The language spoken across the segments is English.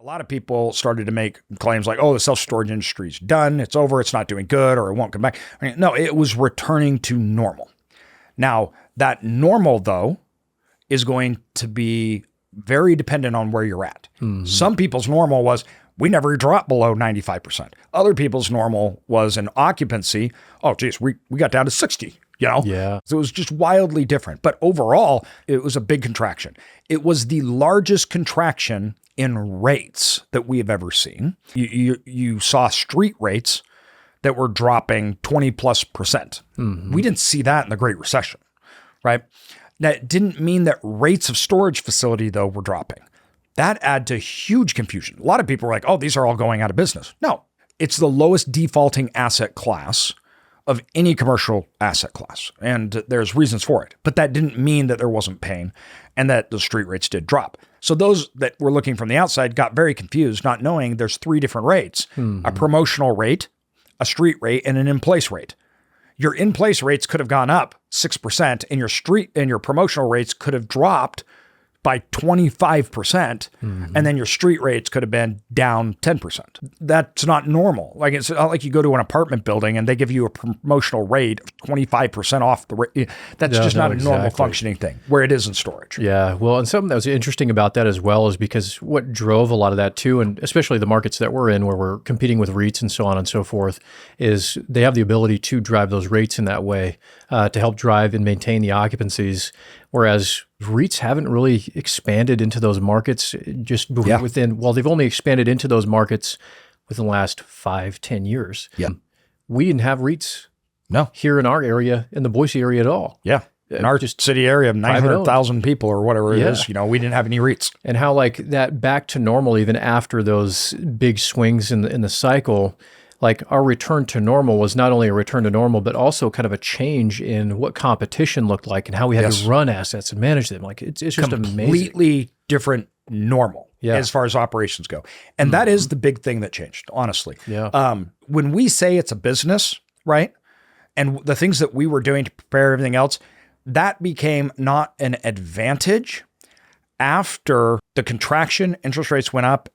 lot of people started to make claims like, oh, the self-storage industry is done. It's over. It's not doing good, or it won't come back. No, it was returning to normal. Now, that normal, though, is going to be very dependent on where you're at. Mm-hmm. Some people's normal was, we never drop below 95%. Other people's normal was an occupancy. Oh, geez, we got down to 60, Yeah. So it was just wildly different. But overall, it was a big contraction. It was the largest contraction in rates that we have ever seen. You saw street rates that were dropping 20+%. Mm-hmm. We didn't see that in the Great Recession, right? That didn't mean that rates of storage facility, though, were dropping. That added to huge confusion. A lot of people were like, oh, these are all going out of business. No, it's the lowest defaulting asset class of any commercial asset class. And there's reasons for it. But that didn't mean that there wasn't pain and that the street rates did drop. So those that were looking from the outside got very confused, not knowing there's three different rates, a promotional rate, a street rate, and an in-place rate. Your in-place rates could have gone up 6%, and your street and your promotional rates could have dropped by 25%, and then your street rates could have been down 10%. That's not normal. Like, it's not like you go to an apartment building and they give you a promotional rate of 25% off the rate. That's just not a normal functioning thing, where it is in storage. Yeah, well, and something that was interesting about that as well is because what drove a lot of that too, and especially the markets that we're in where we're competing with REITs and so on and so forth, is they have the ability to drive those rates in that way to help drive and maintain the occupancies. Whereas REITs haven't really expanded into those markets just within, well, they've only expanded into those markets within the last 5-10 years. Yeah. We didn't have REITs here in our area, in the Boise area at all. Yeah. In our city area of 900,000 people or whatever it is, we didn't have any REITs. And how like that back to normal, even after those big swings in the cycle, like our return to normal was not only a return to normal, but also kind of a change in what competition looked like and how we had to run assets and manage them. Like it's just amazing. Completely different normal as far as operations go. And that is the big thing that changed, honestly. Yeah. When we say it's a business, right? And the things that we were doing to prepare everything else, that became not an advantage after the contraction, interest rates went up.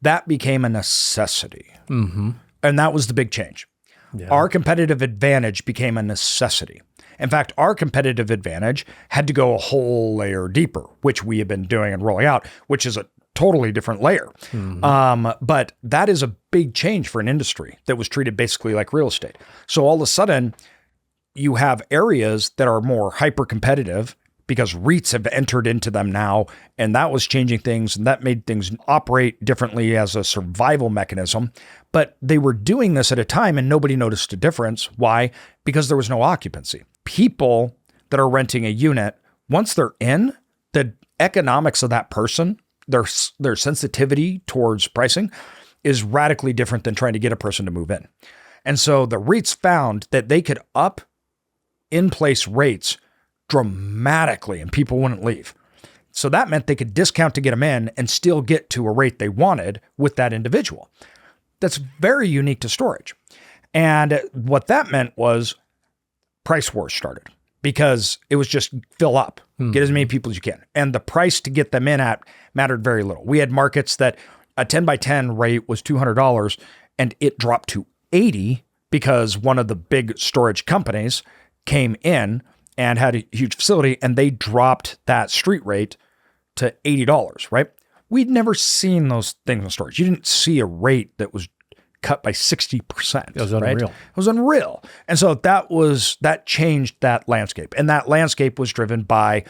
That became a necessity. Mm-hmm. And that was the big change. Yeah. Our competitive advantage became a necessity. In fact, our competitive advantage had to go a whole layer deeper, which we have been doing and rolling out, which is a totally different layer. Mm-hmm. But that is a big change for an industry that was treated basically like real estate. So all of a sudden, you have areas that are more hyper-competitive because REITs have entered into them now, and that was changing things, and that made things operate differently as a survival mechanism. But they were doing this at a time and nobody noticed a difference. Why? Because there was no occupancy. People that are renting a unit, once they're in, the economics of that person, their sensitivity towards pricing is radically different than trying to get a person to move in. And so the REITs found that they could up in-place rates dramatically and people wouldn't leave. So that meant they could discount to get them in and still get to a rate they wanted with that individual. That's very unique to storage. And what that meant was price wars started because it was just fill up, get as many people as you can. And the price to get them in at mattered very little. We had markets that a 10 by 10 rate was $200 and it dropped to $80 because one of the big storage companies came in and had a huge facility, and they dropped that street rate to $80, right? We'd never seen those things in storage. You didn't see a rate that was cut by 60%. It was unreal. It was unreal. And so that changed that landscape. And that landscape was driven by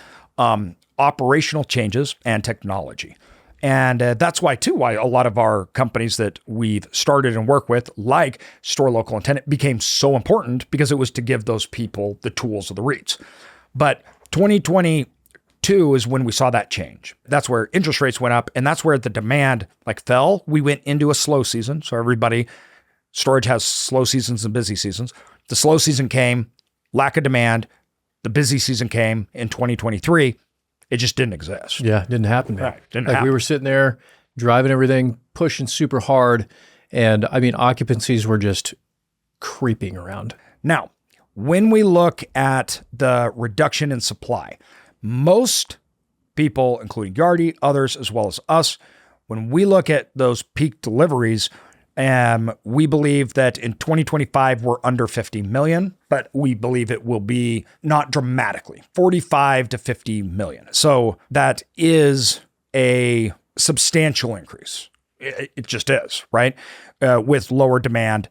operational changes and technology. And that's why a lot of our companies that we've started and work with, like Store Local and Tenant, became so important because it was to give those people the tools of the REITs. But 2022 is when we saw that change. That's where interest rates went up, and that's where the demand fell. We went into a slow season. So storage has slow seasons and busy seasons. The slow season came, lack of demand. The busy season came in 2023. It just didn't exist. Yeah, it didn't happen, man. Right, didn't happen. We were sitting there driving everything, pushing super hard. And I mean, occupancies were just creeping around. Now, when we look at the reduction in supply, most people, including Yardi, others, as well as us, When we look at those peak deliveries, we believe that in 2025, we're under 50 million, but we believe it will be not dramatically, 45 to 50 million. So that is a substantial increase. It just is, right? With lower demand.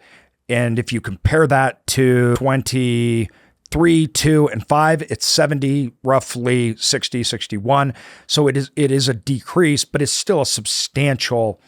And if you compare that to 23, 2, and 5, it's 70, roughly 60, 61. So it is a decrease, but it's still a substantial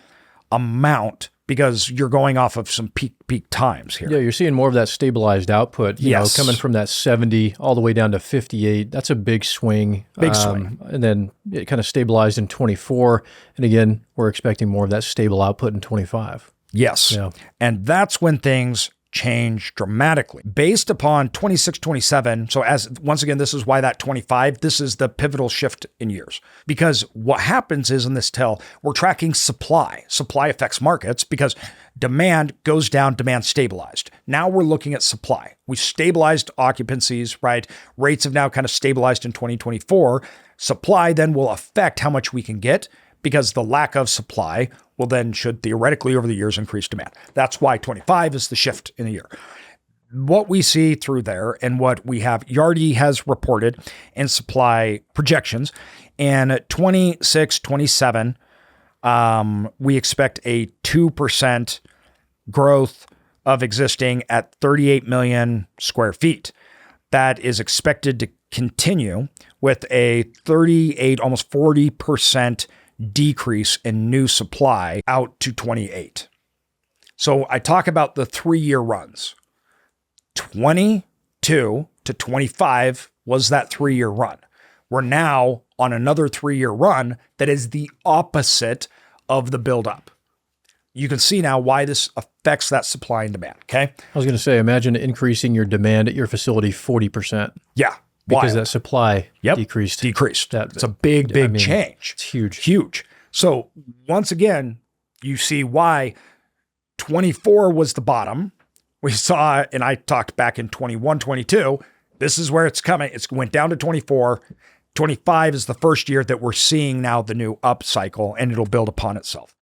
amount because you're going off of some peak times here. Yeah, you're seeing more of that stabilized output, you know, coming from that 70 all the way down to 58. That's a big swing. Big swing. And then it kind of stabilized in 24. And again, we're expecting more of that stable output in 25. Yes. Yeah. And that's when things change dramatically based upon 26, 27. So once again, this is why that 25, this is the pivotal shift in years, because what happens is in this we're tracking supply affects markets because demand goes down, demand stabilized. Now we're looking at supply. We stabilized occupancies, right? Rates have now kind of stabilized in 2024. Supply then will affect how much we can get, because the lack of supply will then should theoretically over the years increase demand. That's why 25 is the shift in the year. What we see through there and what we have, Yardi has reported in supply projections, and 26, 27, we expect a 2% growth of existing at 38 million square feet. That is expected to continue with a 38, almost 40% decrease in new supply out to 28. So I talk about the 3-year runs. 22 to 25 was that 3-year run. We're now on another 3-year run that is the opposite of the buildup. You can see now why this affects that supply and demand, okay? I was going to say, imagine increasing your demand at your facility 40%. Yeah. Because that supply decreased. It's a big change. It's huge. Huge. So once again, you see why 24 was the bottom. We saw, and I talked back in 21, 22, this is where it's coming. It went down to 24. 25 is the first year that we're seeing now the new up cycle, and it'll build upon itself.